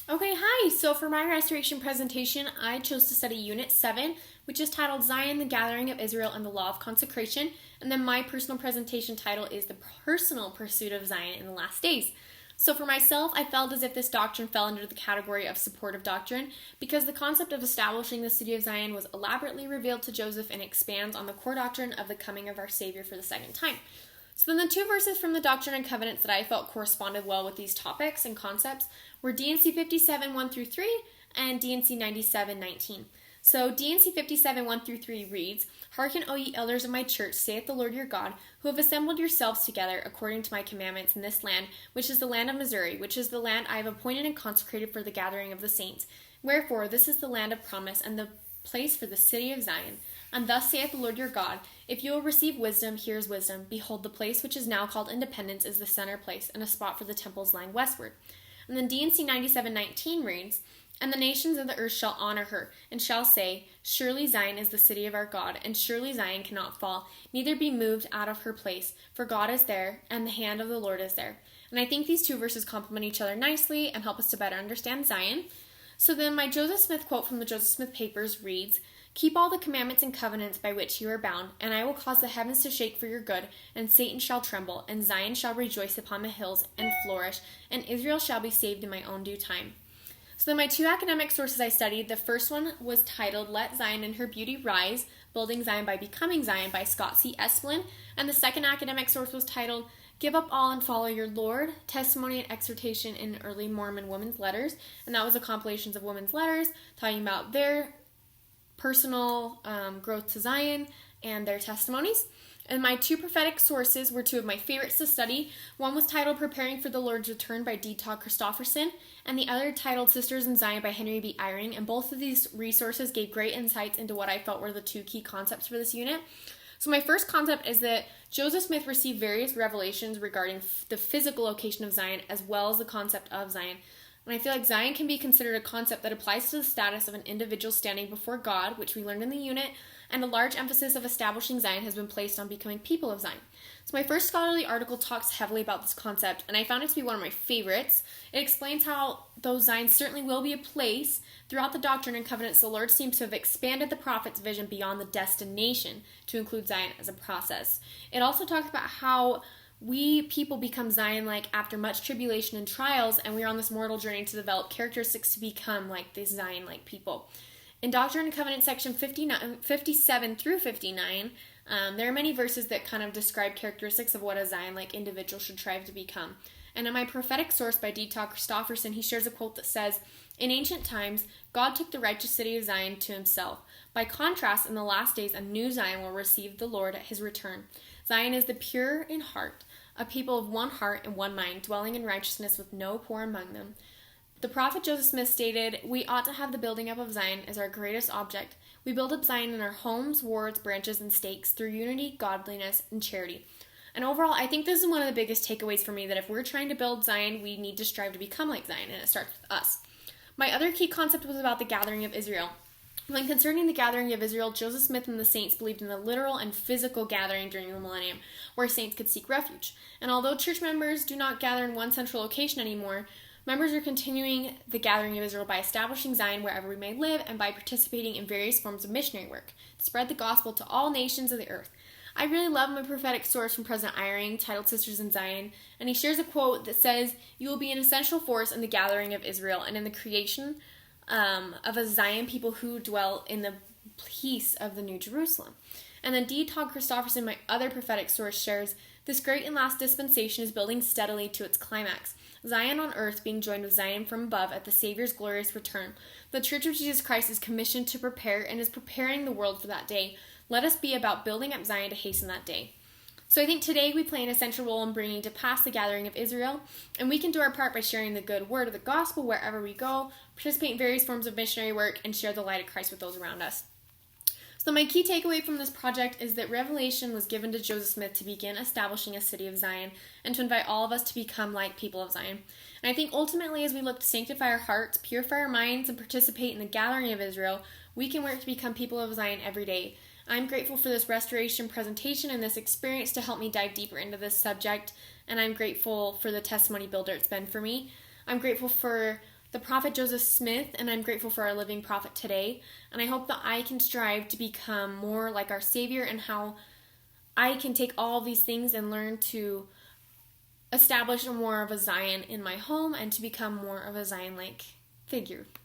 Okay, hi. So for my restoration presentation, I chose to study Unit 7, which is titled Zion, the Gathering of Israel, and the Law of Consecration. And then my personal presentation title is The Personal Pursuit of Zion in the Last Days. So for myself, I felt as if this doctrine fell under the category of supportive doctrine because the concept of establishing the city of Zion was elaborately revealed to Joseph and expands on the core doctrine of the coming of our Savior for the second time. So then the two verses from the Doctrine and Covenants that I felt corresponded well with these topics and concepts were D&C 57 1 through 3 and D&C 97 19. So D&C 57 1 through 3 reads, Hearken, O ye elders of my church, saith the Lord your God, who have assembled yourselves together according to my commandments in this land, which is the land of Missouri, which is the land I have appointed and consecrated for the gathering of the saints. Wherefore, this is the land of promise and the place for the city of Zion. And thus saith the Lord your God, if you will receive wisdom, here is wisdom. Behold, the place which is now called Independence is the center place, and a spot for the temples lying westward. And then D&C 97:19 reads, And the nations of the earth shall honor her, and shall say, Surely Zion is the city of our God, and surely Zion cannot fall, neither be moved out of her place, for God is there, and the hand of the Lord is there. And I think these two verses complement each other nicely and help us to better understand Zion. So then my Joseph Smith quote from the Joseph Smith Papers reads, Keep all the commandments and covenants by which you are bound, and I will cause the heavens to shake for your good, and Satan shall tremble, and Zion shall rejoice upon the hills and flourish, and Israel shall be saved in my own due time. So then my two academic sources I studied, the first one was titled Let Zion and Her Beauty Rise, Building Zion by Becoming Zion by Scott C. Esplin, and the second academic source was titled Give Up All and Follow Your Lord, Testimony and Exhortation in Early Mormon Women's Letters, and that was a compilation of women's letters talking about their personal growth to Zion and their testimonies. And my two prophetic sources were two of my favorites to study. One was titled Preparing for the Lord's Return by D. Todd Christofferson, and the other titled Sisters in Zion by Henry B. Eyring. And both of these resources gave great insights into what I felt were the two key concepts for this unit. So my first concept is that Joseph Smith received various revelations regarding the physical location of Zion as well as the concept of Zion. And I feel like Zion can be considered a concept that applies to the status of an individual standing before God, which we learned in the unit, and a large emphasis of establishing Zion has been placed on becoming people of Zion. So my first scholarly article talks heavily about this concept, and I found it to be one of my favorites. It explains how, though Zion certainly will be a place, throughout the Doctrine and Covenants, the Lord seems to have expanded the prophet's vision beyond the destination to include Zion as a process. It also talks about how we people become Zion-like after much tribulation and trials, and we are on this mortal journey to develop characteristics to become like these Zion-like people. In Doctrine and Covenants section 57 through 59, there are many verses that kind of describe characteristics of what a Zion-like individual should strive to become. And in my prophetic source by D. Todd Christofferson, he shares a quote that says, In ancient times, God took the righteous city of Zion to himself. By contrast, in the last days, a new Zion will receive the Lord at his return. Zion is the pure in heart, a people of one heart and one mind, dwelling in righteousness with no poor among them. The prophet Joseph Smith stated, We ought to have the building up of Zion as our greatest object. We build up Zion in our homes, wards, branches, and stakes through unity, godliness, and charity. And overall, I think this is one of the biggest takeaways for me, that if we're trying to build Zion, we need to strive to become like Zion, and it starts with us. My other key concept was about the gathering of Israel. When concerning the gathering of Israel, Joseph Smith and the saints believed in the literal and physical gathering during the millennium, where saints could seek refuge. And although church members do not gather in one central location anymore, members are continuing the gathering of Israel by establishing Zion wherever we may live and by participating in various forms of missionary work to spread the gospel to all nations of the earth. I really love my prophetic source from President Eyring, titled Sisters in Zion, and he shares a quote that says, You will be an essential force in the gathering of Israel and in the creation of a Zion people who dwell in the peace of the New Jerusalem. And then D. Todd Christofferson, my other prophetic source, shares, This great and last dispensation is building steadily to its climax. Zion on earth being joined with Zion from above at the Savior's glorious return. The Church of Jesus Christ is commissioned to prepare and is preparing the world for that day. Let us be about building up Zion to hasten that day. So I think today we play an essential role in bringing to pass the gathering of Israel, and we can do our part by sharing the good word of the gospel wherever we go, participate in various forms of missionary work, and share the light of Christ with those around us. So my key takeaway from this project is that revelation was given to Joseph Smith to begin establishing a city of Zion and to invite all of us to become like people of Zion. And I think ultimately, as we look to sanctify our hearts, purify our minds, and participate in the gathering of Israel, we can work to become people of Zion every day. I'm grateful for this restoration presentation and this experience to help me dive deeper into this subject, and I'm grateful for the testimony builder it's been for me. I'm grateful for the prophet Joseph Smith, and I'm grateful for our living prophet today. And I hope that I can strive to become more like our Savior, and how I can take all of these things and learn to establish more of a Zion in my home and to become more of a Zion-like figure.